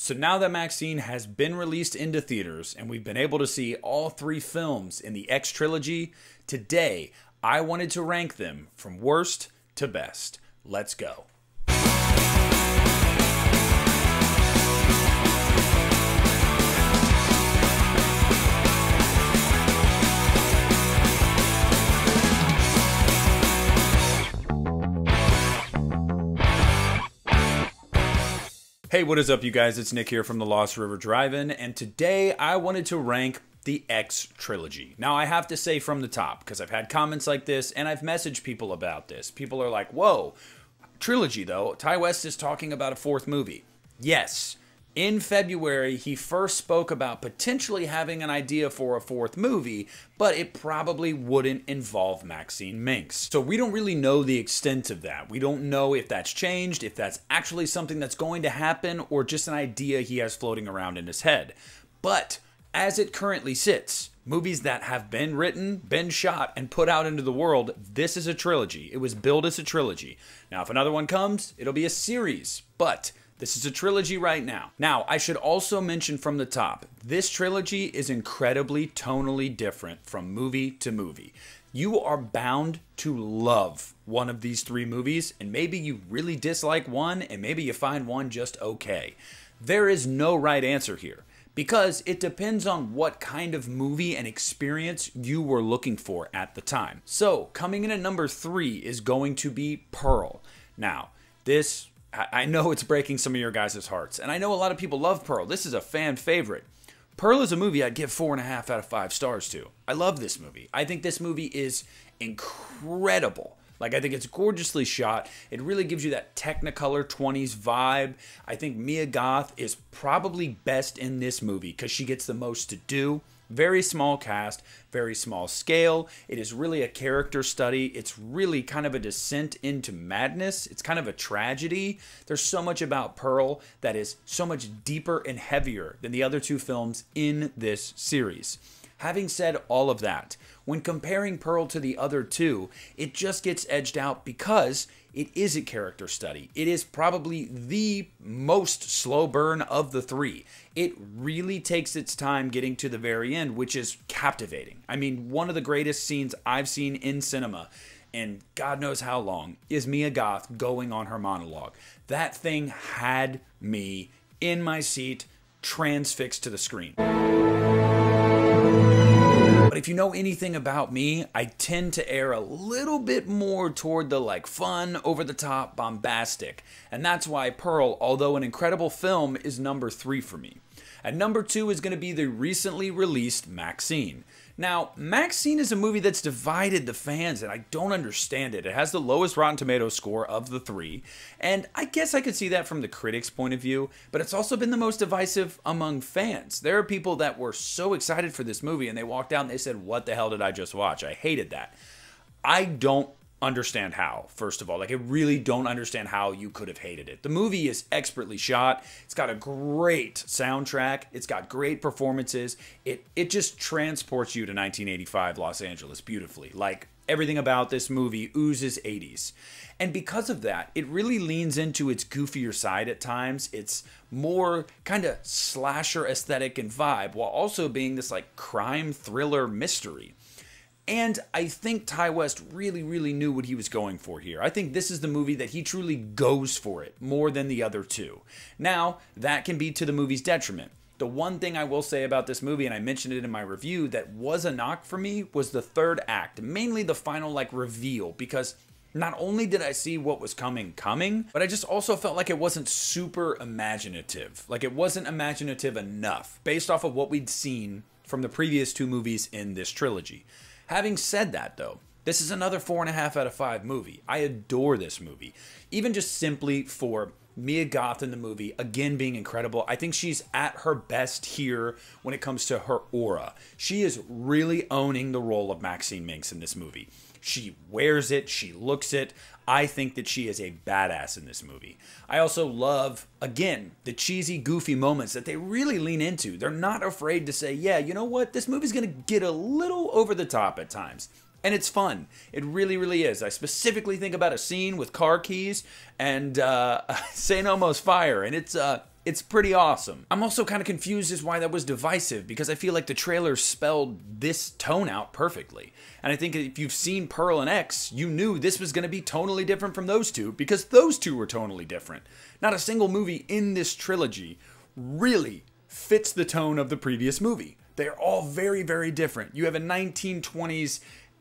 So now that MaXXXine has been released into theaters and we've been able to see all 3 films in the X trilogy, today I wanted to rank them from worst to best. Let's go. Hey, what is up, you guys? It's Nick here from the Lost River Drive-In, and today I wanted to rank the X trilogy. Now, I have to say from the top, because I've had comments like this, and I've messaged people about this. People are like, whoa, trilogy though, Ty West is talking about a 4th movie. Yes, in February, he first spoke about potentially having an idea for a 4th movie, but it probably wouldn't involve Maxine Minx. So we don't really know the extent of that. We don't know if that's changed, if that's actually something that's going to happen, or just an idea he has floating around in his head. But as it currently sits, movies that have been written, been shot, and put out into the world, this is a trilogy. It was billed as a trilogy. Now, if another one comes, it'll be a series, but this is a trilogy right now. Now, I should also mention from the top, this trilogy is incredibly tonally different from movie to movie. You are bound to love one of these 3 movies, and maybe you really dislike one, and maybe you find one just okay. There is no right answer here, because it depends on what kind of movie and experience you were looking for at the time. So, coming in at number 3 is going to be Pearl. Now, I know it's breaking some of your guys' hearts, and I know a lot of people love Pearl. This is a fan favorite. Pearl is a movie I'd give 4.5 out of 5 stars to. I love this movie. I think this movie is incredible. Like, I think it's gorgeously shot. It really gives you that Technicolor 20s vibe. I think Mia Goth is probably best in this movie because she gets the most to do. Very small cast, very small scale. It is really a character study. It's really kind of a descent into madness. It's kind of a tragedy. There's so much about Pearl that is so much deeper and heavier than the other 2 films in this series. Having said all of that, when comparing Pearl to the other 2, it just gets edged out because it is a character study. It is probably the most slow burn of the 3. It really takes its time getting to the very end, which is captivating. I mean, one of the greatest scenes I've seen in cinema, and God knows how long, is Mia Goth going on her monologue. That thing had me in my seat, transfixed to the screen. But if you know anything about me, I tend to err a little bit more toward the fun, over-the-top, bombastic. And that's why Pearl, although an incredible film, is number 3 for me. At number 2 is going to be the recently released MaXXXine. Now, MaXXXine is a movie that's divided the fans, and I don't understand it. It has the lowest Rotten Tomatoes score of the 3, and I guess I could see that from the critics' point of view, but it's also been the most divisive among fans. There are people that were so excited for this movie, and they walked out and they said, "What the hell did I just watch?" I hated that. I don't understand how, first of all. I really don't understand how you could have hated it. The movie is expertly shot. It's got a great soundtrack. It's got great performances. It just transports you to 1985 Los Angeles beautifully. Everything about this movie oozes 80s. And because of that, it really leans into its goofier side at times. It's more kind of slasher aesthetic and vibe, while also being this crime thriller mystery. And I think Ty West really, really knew what he was going for here. I think this is the movie that he truly goes for it more than the other 2. Now, that can be to the movie's detriment. The one thing I will say about this movie, and I mentioned it in my review, that was a knock for me was the 3rd act, mainly the final reveal, because not only did I see what was coming, but I just also felt like it wasn't super imaginative. It wasn't imaginative enough based off of what we'd seen from the previous 2 movies in this trilogy. Having said that, though, this is another 4.5 out of 5 movie. I adore this movie. Even just simply for Mia Goth in the movie, again being incredible. I think she's at her best here when it comes to her aura. She is really owning the role of Maxine Minx in this movie. She wears it. She looks it. I think that she is a badass in this movie. I also love, again, the cheesy, goofy moments that they really lean into. They're not afraid to say, yeah, you know what? This movie's going to get a little over the top at times. And it's fun. It really, really is. I specifically think about a scene with car keys and St. Elmo's fire. And it's It's pretty awesome. I'm also kind of confused as why that was divisive, because I feel like the trailer spelled this tone out perfectly. And I think if you've seen Pearl and X, you knew this was going to be tonally different from those two, because those two were tonally different. Not a single movie in this trilogy really fits the tone of the previous movie. They're all very, very different. You have a 1920s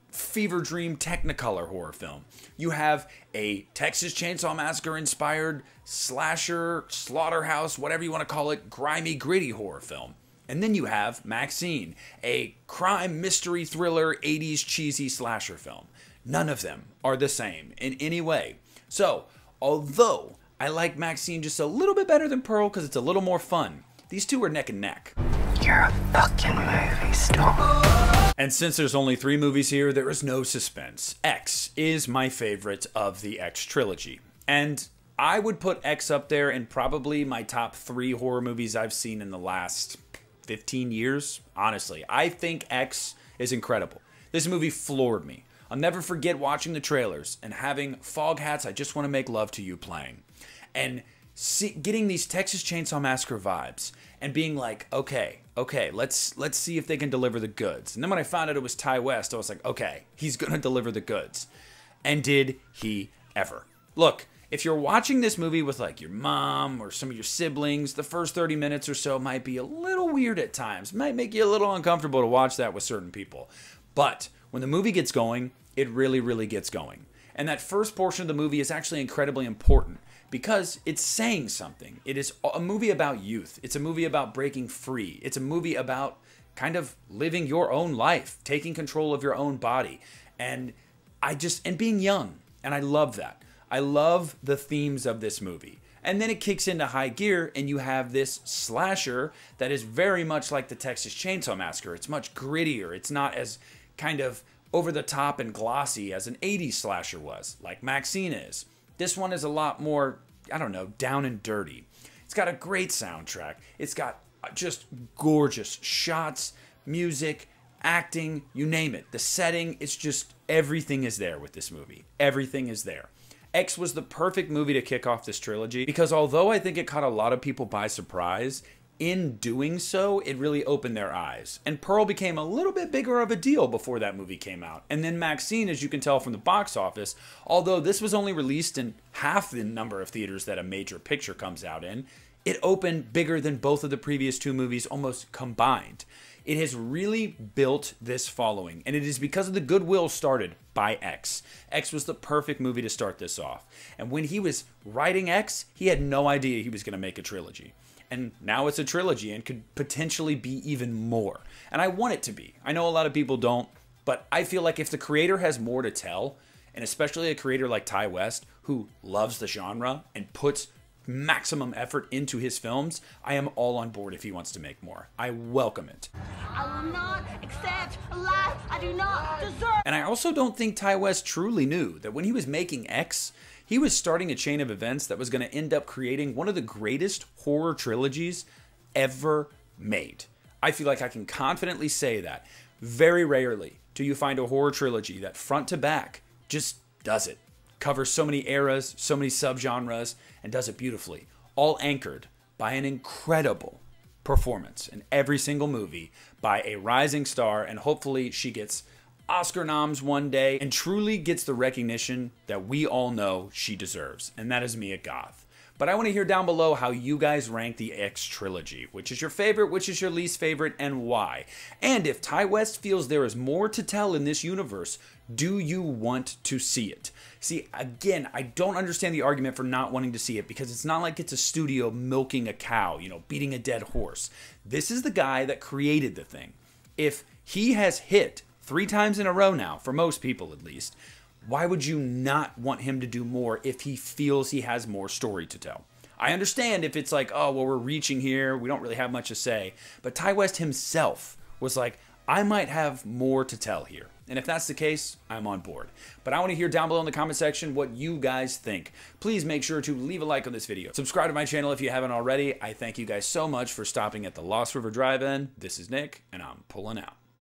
fever dream Technicolor horror film. You have a Texas Chainsaw Massacre inspired slasher, slaughterhouse, whatever you want to call it, grimy, gritty horror film. And then you have MaXXXine, a crime mystery thriller 80s cheesy slasher film. None of them are the same in any way. So, although I like MaXXXine just a little bit better than Pearl because it's a little more fun, these two are neck and neck. You're a fucking movie star. And since there's only 3 movies here, there is no suspense. X is my favorite of the X trilogy. And I would put X up there in probably my top 3 horror movies I've seen in the last 15 years. Honestly, I think X is incredible. This movie floored me. I'll never forget watching the trailers and having Fog Hats, I Just Want to Make Love to You playing. And getting these Texas Chainsaw Massacre vibes and being like, okay, let's see if they can deliver the goods. And then when I found out it was Ty West, I was like, okay, he's gonna deliver the goods. And did he ever? Look, if you're watching this movie with like your mom or some of your siblings, the first 30 minutes or so might be a little weird at times. Might make you a little uncomfortable to watch that with certain people. But when the movie gets going, it really, really gets going. And that first portion of the movie is actually incredibly important because it's saying something. It is a movie about youth. It's a movie about breaking free. It's a movie about kind of living your own life, taking control of your own body. And being young. And I love that. I love the themes of this movie. And then it kicks into high gear and you have this slasher that is very much like the Texas Chainsaw Massacre. It's much grittier. It's not as kind of over the top and glossy as an 80s slasher was, like MaXXXine is. This one is a lot more, I don't know, down and dirty. It's got a great soundtrack. It's got just gorgeous shots, music, acting, you name it. The setting, it's just, everything is there with this movie. Everything is there. X was the perfect movie to kick off this trilogy because although I think it caught a lot of people by surprise, in doing so, it really opened their eyes. And Pearl became a little bit bigger of a deal before that movie came out. And then MaXXXine, as you can tell from the box office, although this was only released in half the number of theaters that a major picture comes out in, it opened bigger than both of the previous 2 movies almost combined. It has really built this following, and it is because of the goodwill started by X. X was the perfect movie to start this off. And when he was writing X, he had no idea he was going to make a trilogy. And now it's a trilogy and could potentially be even more. And I want it to be. I know a lot of people don't, but I feel like if the creator has more to tell, and especially a creator like Ty West, who loves the genre and puts maximum effort into his films, I am all on board if he wants to make more. I welcome it. I will not accept a life I do not deserve. And I also don't think Ty West truly knew that when he was making X, he was starting a chain of events that was going to end up creating one of the greatest horror trilogies ever made. I feel like I can confidently say that. Very rarely do you find a horror trilogy that front to back just does it. Covers so many eras, so many subgenres, and does it beautifully. All anchored by an incredible performance in every single movie by a rising star, and hopefully she gets Oscar noms one day and truly gets the recognition that we all know she deserves, and that is Mia Goth. But I want to hear down below how you guys rank the X trilogy. Which is your favorite, which is your least favorite, and why? And if Ty West feels there is more to tell in this universe, do you want to see it? See, again, I don't understand the argument for not wanting to see it because it's not like it's a studio milking a cow, beating a dead horse. This is the guy that created the thing. If he has hit 3 times in a row now, for most people at least, why would you not want him to do more if he feels he has more story to tell? I understand if it's like, oh, well, we're reaching here, we don't really have much to say. But Ty West himself was like, I might have more to tell here. And if that's the case, I'm on board. But I want to hear down below in the comment section what you guys think. Please make sure to leave a like on this video. Subscribe to my channel if you haven't already. I thank you guys so much for stopping at the Lost River Drive-In. This is Nick, and I'm pulling out.